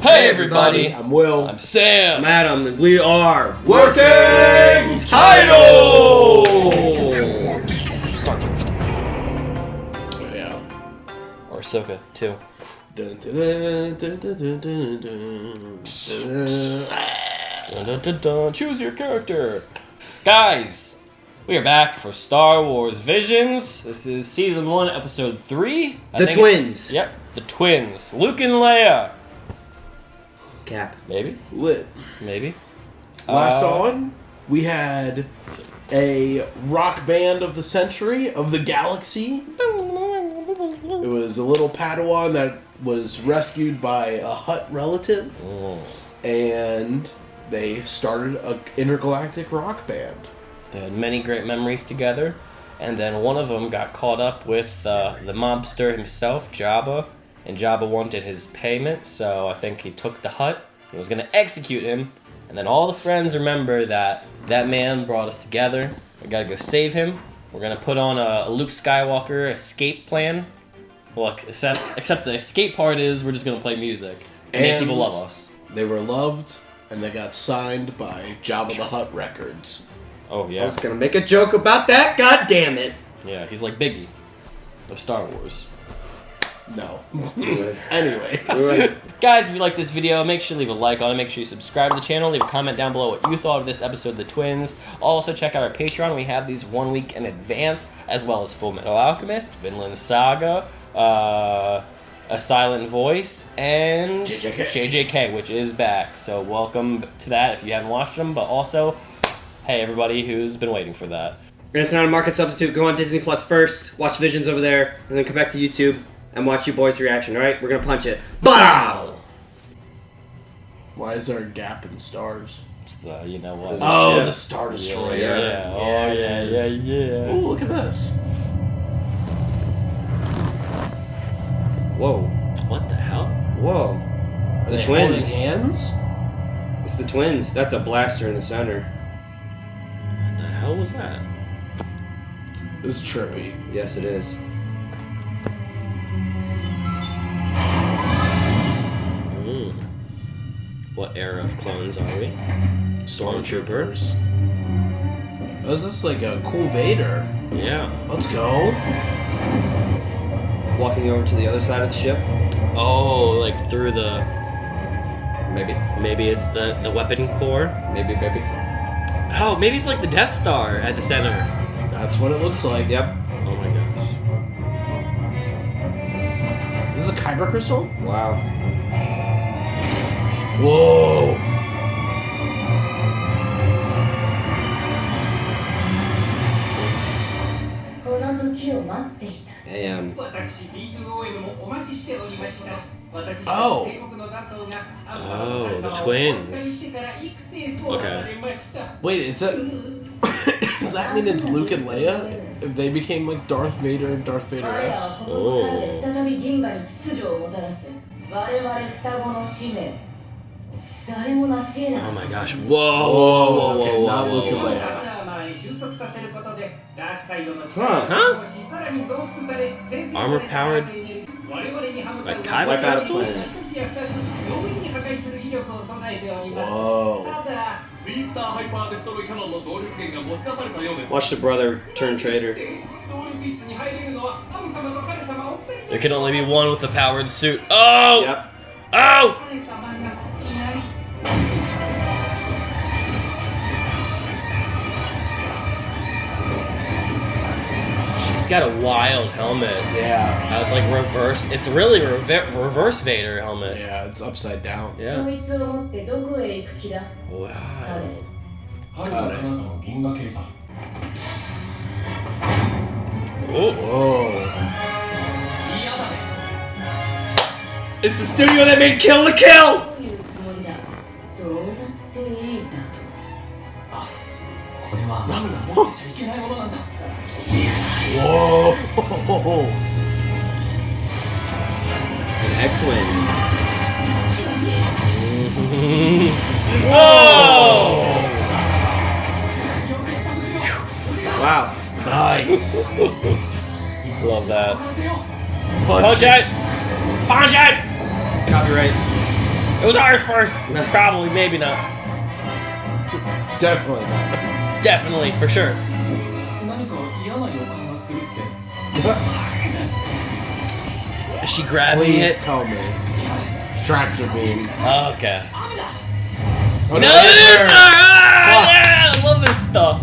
Hey everybody, I'm Will. I'm Sam. I'm Adam, and we are Working Title! Yeah. Or Ahsoka, too. Dun, dun, dun, dun, dun, dun, dun, dun, dun. Choose your character. Guys, we are back for Star Wars Visions. This is Season 1, Episode 3. The Twins. Yep, the twins. Luke and Leia. Cap. Maybe? Lit. Maybe. Last on, we had a rock band of the century, of the galaxy. It was a little Padawan that was rescued by a Hutt relative. And they started an intergalactic rock band. They had many great memories together. And then one of them got caught up with the mobster himself, Jabba. And Jabba wanted his payment, so I think he took the Hutt and was going to execute him. And then all the friends remember that man brought us together. We got to go save him. We're going to put on a Luke Skywalker escape plan. Well, except the escape part is we're just going to play music and make people love us. They were loved, and they got signed by Jabba the Hutt Records. Oh, I yeah. was gonna make a joke about that, god damn it. Yeah, he's like Biggie of Star Wars. No. Anyways. Guys, if you like this video, make sure to leave a like on it. Make sure you subscribe to the channel. Leave a comment down below what you thought of this episode of The Twins. Also, check out our Patreon. We have these 1 week in advance, as well as Full Metal Alchemist, Vinland Saga, A Silent Voice, and JJK, which is back. So welcome to that if you haven't watched them. But also, hey, everybody who's been waiting for that. And it's not a market substitute. Go on Disney Plus first, watch Visions over there, and then come back to YouTube and watch you boys' reaction, alright? We're gonna punch it. Bow! Why is there a gap in stars? It's the, you know what? Oh, ship. the Star Destroyer. Yeah. Oh, yeah. Oh, look at this. Whoa. What the hell? Whoa. Are The they twins. holding hands? It's the twins. That's a blaster in the center. What the hell was that? This is trippy. Yes, it is. What era of clones are we? Stormtrooper. Oh, is this like a cool Vader? Yeah. Let's go. Walking over to the other side of the ship. Oh, like through the... Maybe. Maybe it's the weapon core? Maybe. Oh, maybe it's like the Death Star at the center. That's what it looks like. Yep. Oh my gosh. This is a KYBER crystal? Wow. Whoa. Damn. Oh, the twins. Okay. Wait, is that... Does that mean it's Luke and Leia? If they became like Darth Vader and Darth Vader-esque? Oh. Oh my gosh. Whoa. Okay, not Luke and Leia. Huh? Armor powered like KYBER crystals? Whoa. Watch the brother turn traitor. There can only be one with a powered suit. Oh! Yep. Oh! She's got a wild helmet. Yeah. It's like reverse. It's really reverse Vader helmet. Yeah, it's upside down. Yeah. Wow. Oh. Whoa. It's the studio that made Kill the Kill! Whoa. An X-Wing. Whoa! Wow. Nice. Love that. Punch Punch it! Punch it! Copyright. It was ours first. Probably, maybe not. Definitely not. Definitely, for sure. Is she grabbing Please it? tell me. Tractor beam. Okay. Oh, No, it's it is her. her! Ah, yeah, I love this stuff.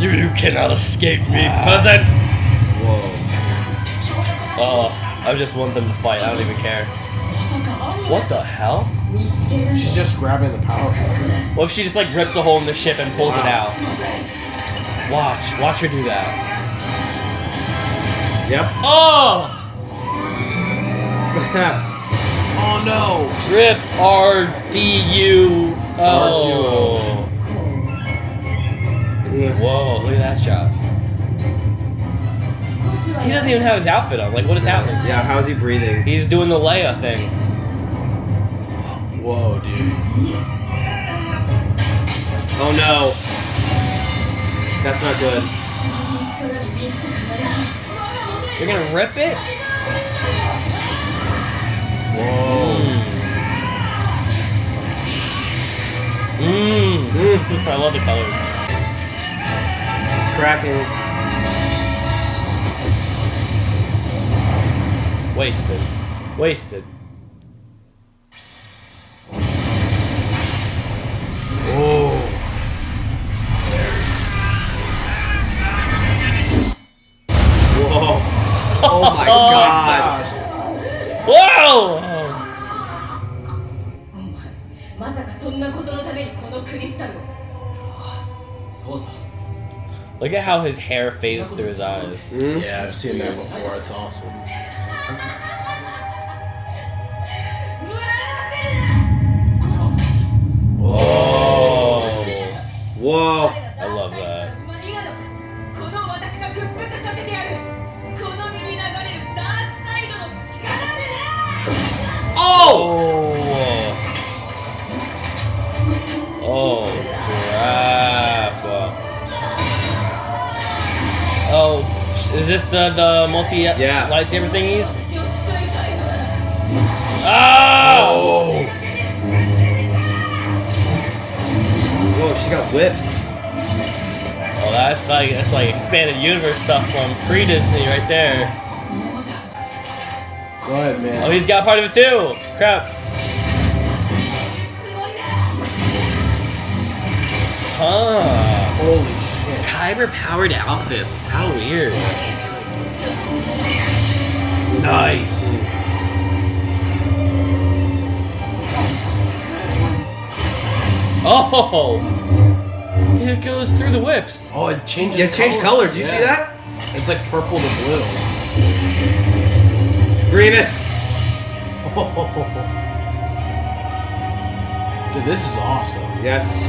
You cannot escape me, peasant. Whoa. Oh, I just want them to fight. I don't even care. What the hell? She's just grabbing the power shot. What if she just like rips a hole in the ship and pulls it out? Watch her do that. Yep. Oh! Oh no! Rip RDU. Oh. Whoa, look at that shot. He doesn't even have his outfit on. Like, what is happening? Yeah, how's he breathing? He's doing the Leia thing. Whoa, dude. Oh no. That's not good. You're gonna rip it? Whoa. I love the colors. It's cracking. Wasted. Whoa. Whoa. Oh my god. Whoa! Look at how his hair phases through his eyes. Yeah, I've seen that before. It's awesome. Whoa! Whoa. I love that. Oh! Oh crap! Oh, is this the multi Yeah. lightsaber thingies? Oh! Whoa, she got whips. Oh, that's like expanded universe stuff from pre-Disney right there. Go ahead, man. Oh, he's got part of it too. Crap. Huh. Holy shit. Kyber powered outfits. How weird. Nice. Oh! It goes through the whips. Oh, it changes. Yeah, change color. Did you see that? It's like purple to blue. Grievous. Dude, this is awesome. Yes.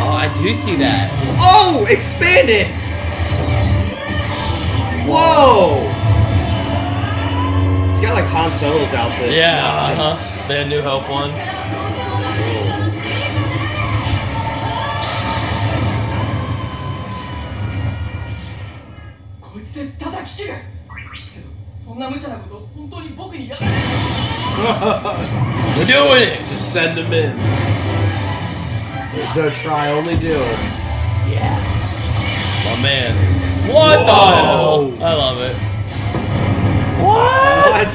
Oh, I do see that. Oh, expanded. Whoa. It's got like Han Solo's outfit. Yeah, uh-huh. The New Hope one. We're doing it! Just send them in. There's no try, only do. My man. What the hell? I love it. What?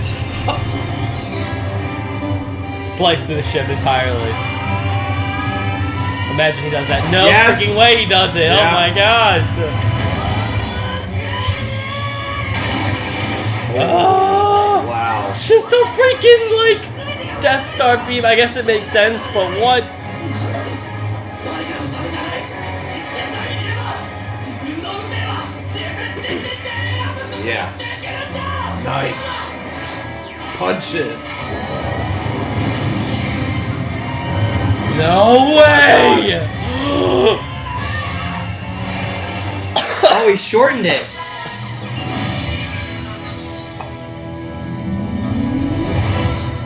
Slice through the ship entirely. Imagine he does that. No Yes. freaking way he does it. Yeah. Oh my gosh. Oh, Wow. just a freaking like Death Star beam. I guess it makes sense, but what? Yeah. Nice. Punch it. No way! Oh, he shortened it.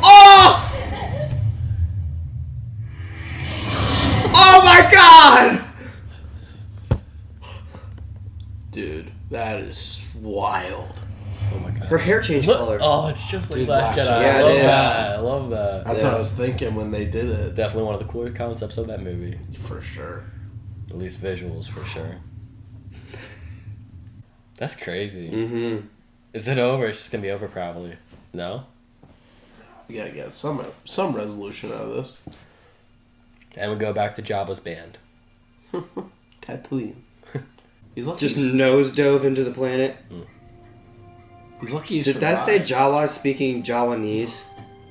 Oh! Oh my god! Dude, that is wild. Oh my god. Her hair changed color. Oh, it's just like Dude, Last Jedi. Last Jedi. Yeah, I love it is. that. I love that. That's what I was thinking when they did it. Definitely one of the cooler concepts of that movie. For sure. At least visuals, for sure. That's crazy. Mm-hmm. Is it over? It's just gonna be over probably. No? We gotta get some resolution out of this. And we go back to Jabba's band. Tatooine. He's lucky. Just nose dove into the planet. He's lucky. He Did that say survived. Jawa speaking Jawanese?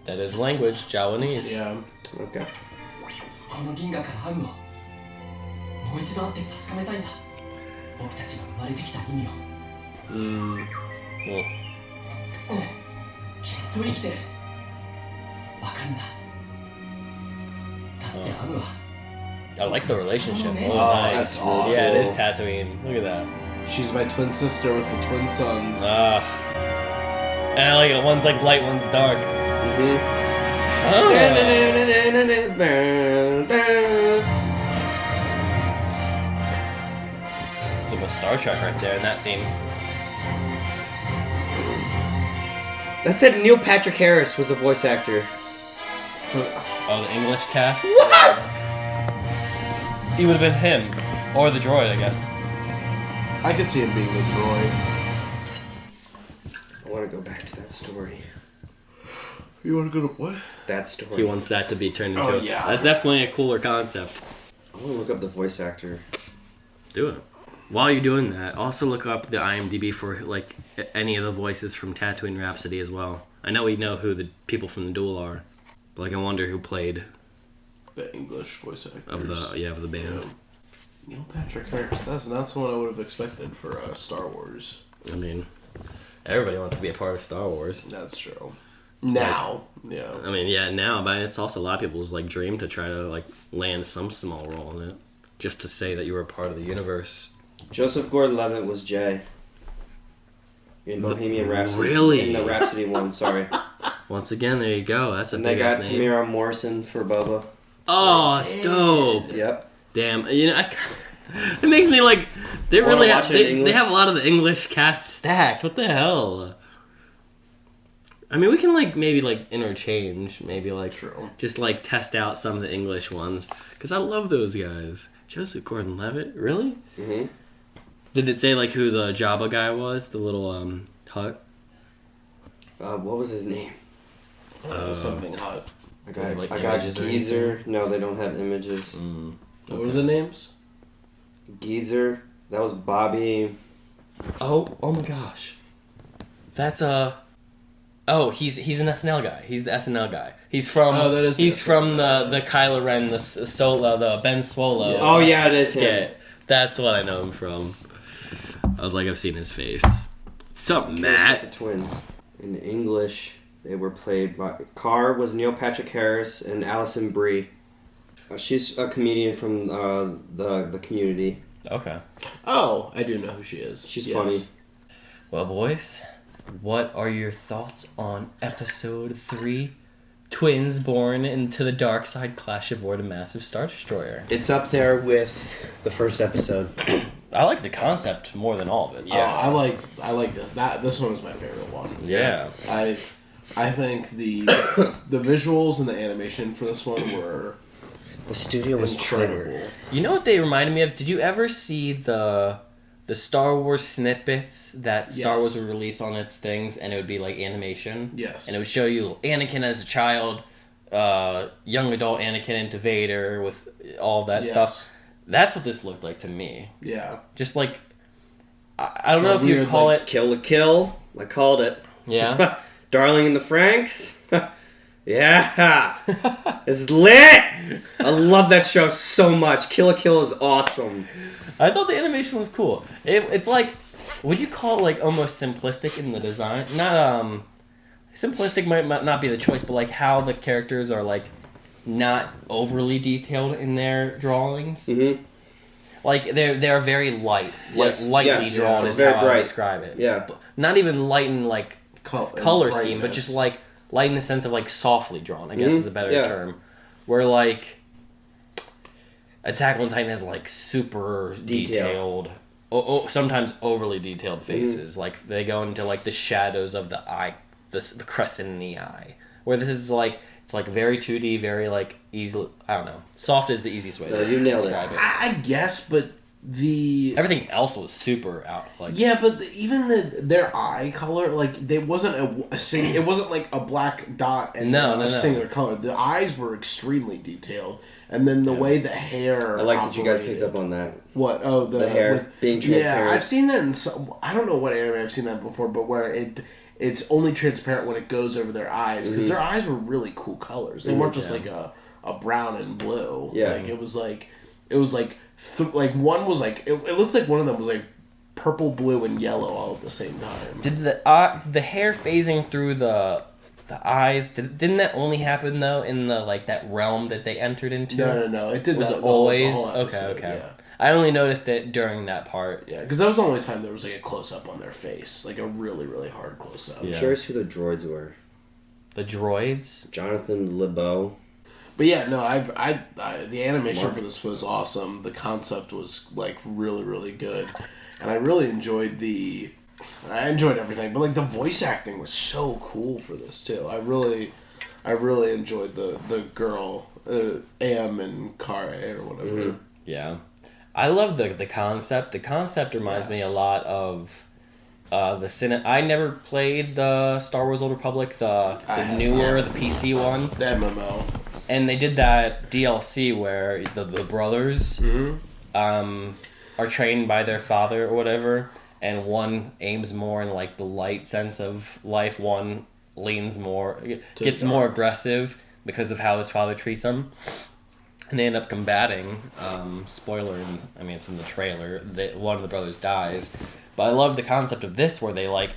That is language, Jawanese. Yeah. Okay. この銀河からアムをもう一度会って確かめたいんだ。僕たちが生まれてきた意味を。Well, きっと生きてる。わかるんだ。だってアムは I like the relationship. Oh, Oh, nice. that's awesome. Yeah, it is Tatooine. Look at that. She's my twin sister with the twin sons. And I like it. One's like light, one's dark. Mm-hmm. Oh. It's almost Star Trek right there in that theme. That said Neil Patrick Harris was a voice actor. Oh, the English cast? What? He would have been him. Or the droid, I guess. I could see him being the droid. I want to go back to that story. You want to go to what? That story. He wants that to be turned into Oh, a- yeah. That's definitely a cooler concept. I want to look up the voice actor. Do it. While you're doing that, also look up the IMDb for like any of the voices from Tatooine Rhapsody as well. I know we know who the people from the duel are, but like I wonder who played The English voice actors. of the band. Neil Patrick Harris. That's not someone I would have expected for Star Wars. I mean, everybody wants to be a part of Star Wars. That's true. It's Now, yeah. I mean, yeah, now, but it's also a lot of people's like dream to try to like land some small role in it, just to say that you were a part of the universe. Joseph Gordon-Levitt was Jay. In Bohemian Rhapsody. Really? In the Rhapsody one, sorry. Once again, there you go. That's a And they big got ass name. Tamira Morrison for Boba. Oh, it's dope. Yep. Damn, you know, it makes me like they Wanna really watch have it in they English? have a lot of the English cast stacked. What the hell? I mean, we can like maybe like interchange, maybe like True. just like test out some of the English ones because I love those guys. Joseph Gordon-Levitt, really? Mm-hmm. Did it say like who the Jabba guy was? The little hut. What was his name? Something hot. I got, like, I got images or Geezer. No, they don't have images. What were the names? Geezer. That was Bobby. Oh my gosh, that's Oh, he's an SNL guy. He's the SNL guy. He's from. Oh, that is the He's SNL from guy. the Kylo Ren, the Solo, the Ben Swolo. Yeah. Oh, yeah, it is him. skit. That's what I know him from. I was like, I've seen his face. What's up, The Matt? twins. In English, they were played by... Carr was Neil Patrick Harris and Allison Brie. She's a comedian from the Community. Okay. Oh, I do know who she is. She's Yes. funny. Well, boys, what are your thoughts on episode 3? Twins born into the dark side clash aboard a massive Star Destroyer. It's up there with the first episode. I like the concept more than all of it. So. Yeah, I liked that. This one was my favorite one. Yeah. I think the visuals and the animation for this one were The studio was incredible. triggered. You know what they reminded me of? Did you ever see the Star Wars snippets that Star Yes. Wars would release on its things, and it would be like animation? Yes. And it would show you Anakin as a child, young adult Anakin into Vader with all that Yes. stuff. That's what this looked like to me. Yeah. Just like, I don't know A if you'd weird, call like, it... Kill the Kill. I called it. Yeah? Darling in the Franks. Yeah. It's lit. I love that show so much. Kill la Kill is awesome. I thought the animation was cool. It's like, would you call it like almost simplistic in the design? Not simplistic might not be the choice, but like how the characters are like not overly detailed in their drawings. Mm-hmm. Like they're very light, Yes, lightly yes, drawn yeah, is very how I bright. would describe it. Yeah. Not even light in like color scheme, but brightness. just like light in the sense of like softly drawn. I guess is a better Yeah. term. Where like Attack on Titan has like super Detail. detailed sometimes overly detailed faces. Like they go into like the shadows of the eye, the crescent in the eye. Where this is like it's like very 2D, very like easily. I don't know. Soft is the easiest way to You nailed describe it. I guess, but Everything else was super out. Like but even their eye color, like they wasn't it wasn't like a black dot and a singular color. The eyes were extremely detailed, and then the way the hair. I like that you guys picked up on that. What? Oh, the hair being transparent. Yeah, I've seen that in some. I don't know what anime I've seen that before, but where it's only transparent when it goes over their eyes, because their eyes were really cool colors. They weren't just like a brown and blue. Yeah, like it was like one was like it looks like one of them was like purple, blue, and yellow all at the same time. did the hair phasing through the eyes? Didn't that only happen though in the like that realm that they entered into? No. It did. Was that it the whole always episode, okay? Yeah. I only noticed it during that part. Yeah, because that was the only time there was like a close up on their face, like a really, really hard close up. I'm curious who the droids were. The droids? Jonathan LeBeau. But yeah, no, I the animation for this was awesome. The concept was like really, really good, and I really enjoyed everything. But like the voice acting was so cool for this too. I really enjoyed the girl, Am and Kare or whatever. Mm-hmm. Yeah. I love the concept. The concept reminds me a lot of the I never played the Star Wars Old Republic, the newer, the PC one. The MMO. And they did that DLC where the brothers are trained by their father or whatever, and one aims more in like the light sense of life, one leans more, gets more aggressive because of how his father treats him. And they end up combating, spoiler, I mean, it's in the trailer, that one of the brothers dies. But I love the concept of this, where they, like,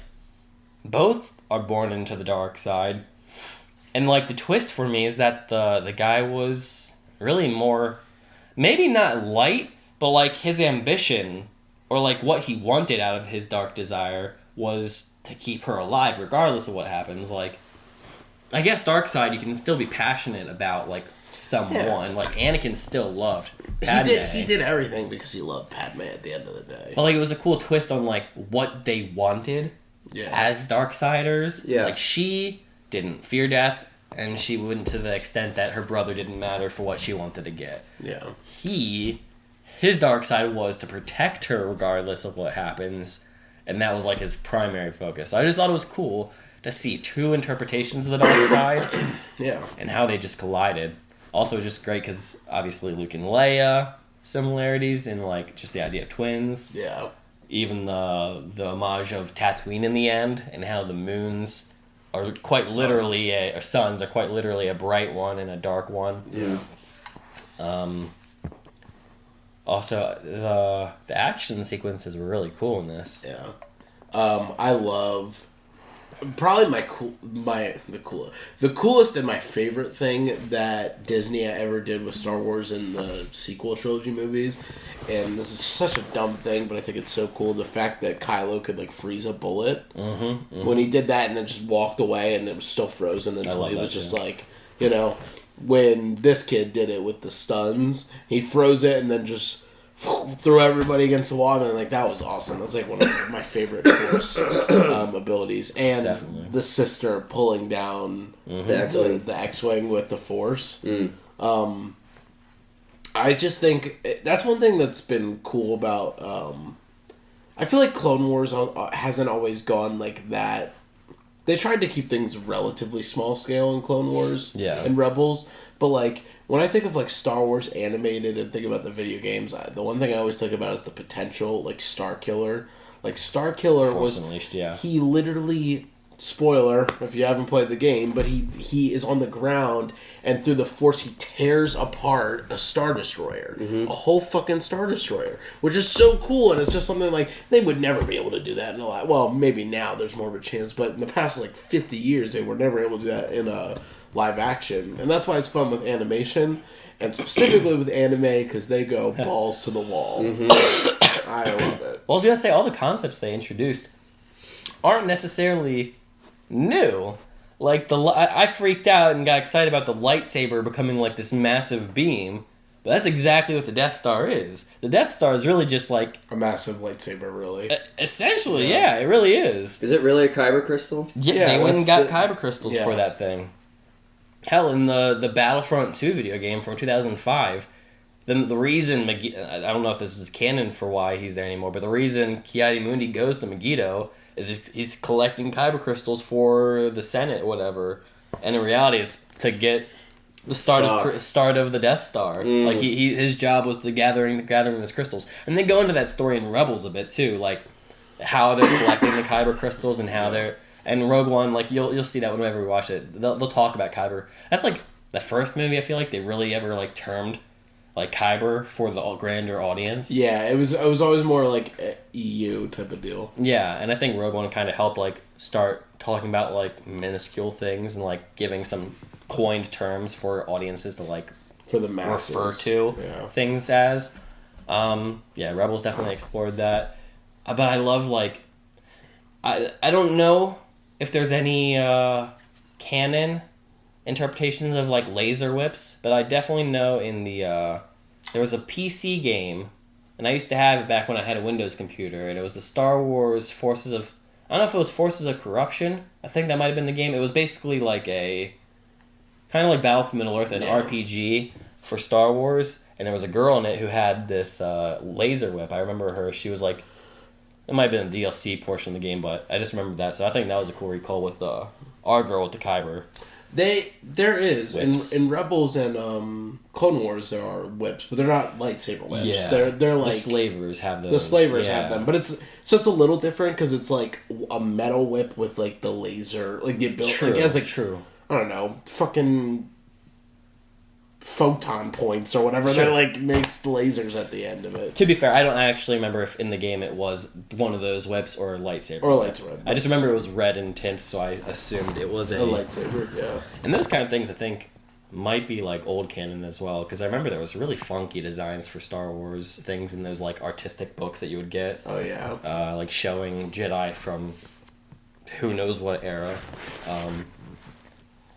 both are born into the dark side. And, like, the twist for me is that the guy was really more, maybe not light, but, like, his ambition, or, like, what he wanted out of his dark desire was to keep her alive, regardless of what happens. Like, I guess dark side, you can still be passionate about, like, someone. Like Anakin still loved Padme. He did everything because he loved Padme at the end of the day. But like it was a cool twist on like what they wanted as Darksiders. Yeah. Like she didn't fear death, and she wouldn't to the extent that her brother didn't matter for what she wanted to get. Yeah. His dark side was to protect her regardless of what happens, and that was like his primary focus. So I just thought it was cool to see two interpretations of the dark side. Yeah. And how they just collided. Also, just great because obviously Luke and Leia similarities in like just the idea of twins. Yeah. Even the homage of Tatooine in the end, and how the moons are quite literally suns are quite literally a bright one and a dark one. Yeah. Also, the action sequences were really cool in this. Yeah. I love. Probably the coolest and my favorite thing that Disney ever did with Star Wars in the sequel trilogy movies, and this is such a dumb thing, but I think it's so cool, the fact that Kylo could like freeze a bullet when he did that and then just walked away and it was still frozen until he was just like, you know, when this kid did it with the stuns, he froze it and then just threw everybody against the wall, and like that was awesome. That's like one of my favorite Force abilities, and definitely the sister pulling down the X-wing with the Force. I just think that's one thing that's been cool about. I feel like Clone Wars hasn't always gone like that. They tried to keep things relatively small scale in Clone Wars and Rebels, but like when I think of like Star Wars animated and think about the video games, the one thing I always think about is the potential, like Starkiller. Like Starkiller Force Unleashed, he literally, spoiler if you haven't played the game, but he is on the ground and through the Force he tears apart a Star Destroyer, a whole fucking Star Destroyer, which is so cool, and it's just something like they would never be able to do that in a lot. Well, maybe now there's more of a chance, but in the past like 50 years they were never able to do that in a live action, and that's why it's fun with animation, and specifically with anime because they go balls to the wall. I love it. Well, I was gonna say all the concepts they introduced aren't necessarily new. Like I freaked out and got excited about the lightsaber becoming like this massive beam, But that's exactly what the Death Star is. The Death Star is really just like... A massive lightsaber, really. Essentially, yeah, it really is. Is it really a kyber crystal? Yeah, they went and got the- kyber crystals yeah. for that thing. Hell, in the Battlefront 2 video game from 2005, then the reason... I don't know if this is canon for why he's there anymore, but the reason Ki-Adi-Mundi goes to Megiddo is he's collecting kyber crystals for the Senate or whatever. And in reality, it's to get... the start of the Death Star. Like his job was to gathering those crystals, and they go into that story in Rebels a bit too, like how they're collecting the kyber crystals and how they're and Rogue One. Like you'll see that whenever we watch it, they'll talk about kyber. That's like the first movie I feel like they really ever like termed like kyber for the grander audience. Yeah, it was always more like a EU type of deal. Yeah, and I think Rogue One kind of helped like start talking about like minuscule things and like giving some coined terms for audiences to like For the masses. refer to Yeah. things as. Rebels definitely explored that. But I love like I don't know if there's any canon interpretations of like laser whips, but I definitely know in the there was a PC game, and I used to have it back when I had a Windows computer, and it was the Star Wars Forces of... I don't know if it was Forces of Corruption. I think that might have been the game. It was basically like a... kind of like Battle for Middle-earth, an RPG for Star Wars, and there was a girl in it who had this laser whip. I remember her. She was like... It might have been a DLC portion of the game, but I just remember that. So I think that was a cool recall with our girl with the kyber. There is Whips. in Rebels and Clone Wars there are whips, but they're not lightsaber whips. Yeah. They're like the slavers have those. the slavers Yeah. have them, but it's a little different because it's like a metal whip with like the laser, like the ability. True, Like, it has like true. I don't know, fucking photon points or whatever Sure. that like makes lasers at the end of it. To be fair, I don't actually remember if in the game it was one of those whips or a lightsaber. Or a lightsaber. I just remember it was red in tint, so I assumed it was A lightsaber, yeah. And those kind of things I think might be like old canon as well, because I remember there was really funky designs for Star Wars things in those like artistic books that you would get, Oh yeah. like showing Jedi from who knows what era.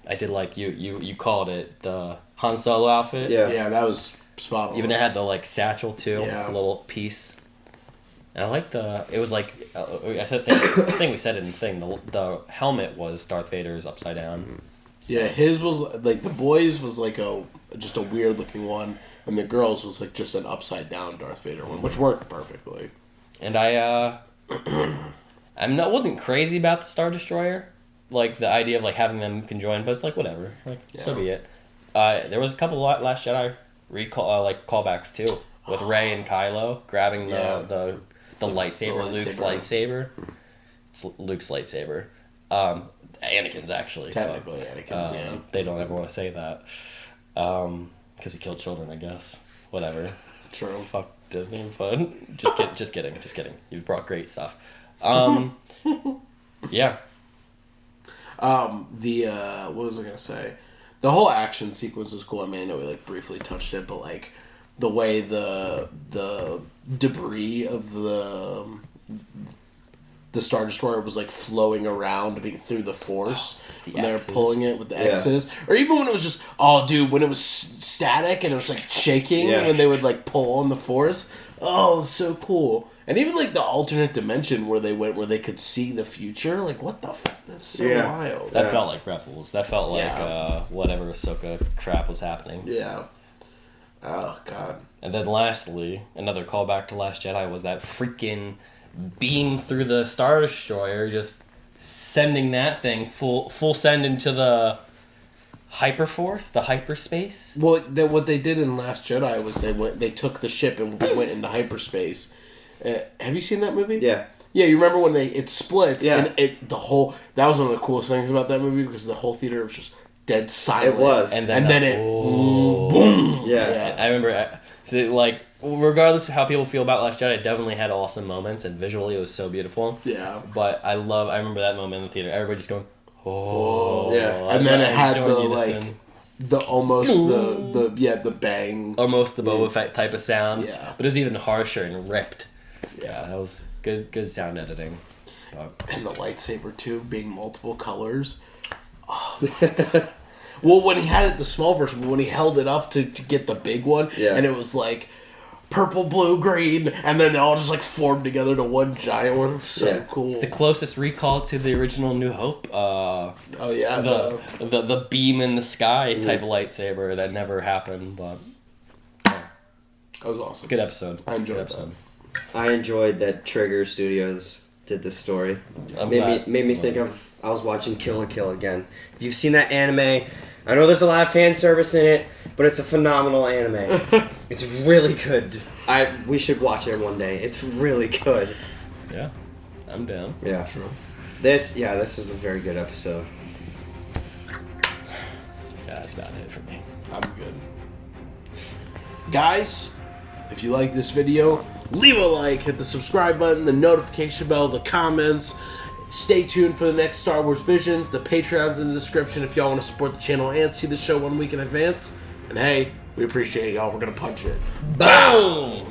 I did like you called it the Han Solo outfit. Yeah. Yeah, that was spot on. Even it had the like satchel too, Yeah. the little piece. And I like it was like I think we said it in the thing. The helmet was Darth Vader's upside down. So, Yeah, his was like the boys was like just a weird looking one, and the girls was like just an upside down Darth Vader one, which worked perfectly. And I wasn't crazy about the Star Destroyer, like the idea of like having them conjoined, but it's like whatever, like so be it. There was a couple Last Jedi callbacks too, with Rey and Kylo grabbing the lightsaber, Luke's lightsaber. It's Luke's lightsaber. Anakin's actually. Technically, Anakin's, yeah. They don't ever want to say that. Because he killed children, I guess. Whatever. True. Fuck Disney, but just kidding. You've brought great stuff. Yeah. What was I gonna say? The whole action sequence was cool. I mean, I know we like briefly touched it, but like the way the debris of the Star Destroyer was like flowing around through the Force when they were X's. pulling it with the X's, or even when it was just when it was static and it was like shaking when they would like pull on the Force. Oh, it was so cool. And even like the alternate dimension where they went, where they could see the future. Like, what the fuck? That's so wild. That felt like Rebels. That felt like whatever Ahsoka crap was happening. Yeah. Oh god. And then lastly, another callback to Last Jedi was that freaking beam through the Star Destroyer, just sending that thing full send into the hyperforce, the hyperspace. Well, what they did in Last Jedi was they took the ship and went into hyperspace. Have you seen that movie? Yeah. Yeah, you remember when it splits? Yeah. And that was one of the coolest things about that movie because the whole theater was just dead silent. It was. And then boom. Yeah. I remember, regardless of how people feel about Last Jedi, it definitely had awesome moments, and visually it was so beautiful. Yeah. But I remember that moment in the theater. Everybody just going, oh. Yeah. And then it had joined the unison. the almost the bang. Almost the Boba Fett type of sound. Yeah. But it was even harsher and ripped. Yeah, that was good sound editing. But And the lightsaber too, being multiple colors. Oh my God. Well, when he had it, the small version, but when he held it up to get the big one, and it was like purple, blue, green, and then they all just like formed together to one giant one. It was so cool. It's the closest recall to the original New Hope. The beam in the sky type of lightsaber that never happened, but that was awesome. Good episode. I enjoyed that. I enjoyed that Trigger Studios did this story. Made me think of, I was watching Kill la Kill again. If you've seen that anime, I know there's a lot of fan service in it, but it's a phenomenal anime. It's really good. We should watch it one day. It's really good. Yeah, I'm down. Yeah, true. This was a very good episode. Yeah, that's about it for me. I'm good. Guys, if you like this video, leave a like, hit the subscribe button, the notification bell, the comments. Stay tuned for the next Star Wars Visions. The Patreon's in the description if y'all want to support the channel and see the show 1 week in advance. And hey, we appreciate y'all. We're going to punch it. Boom!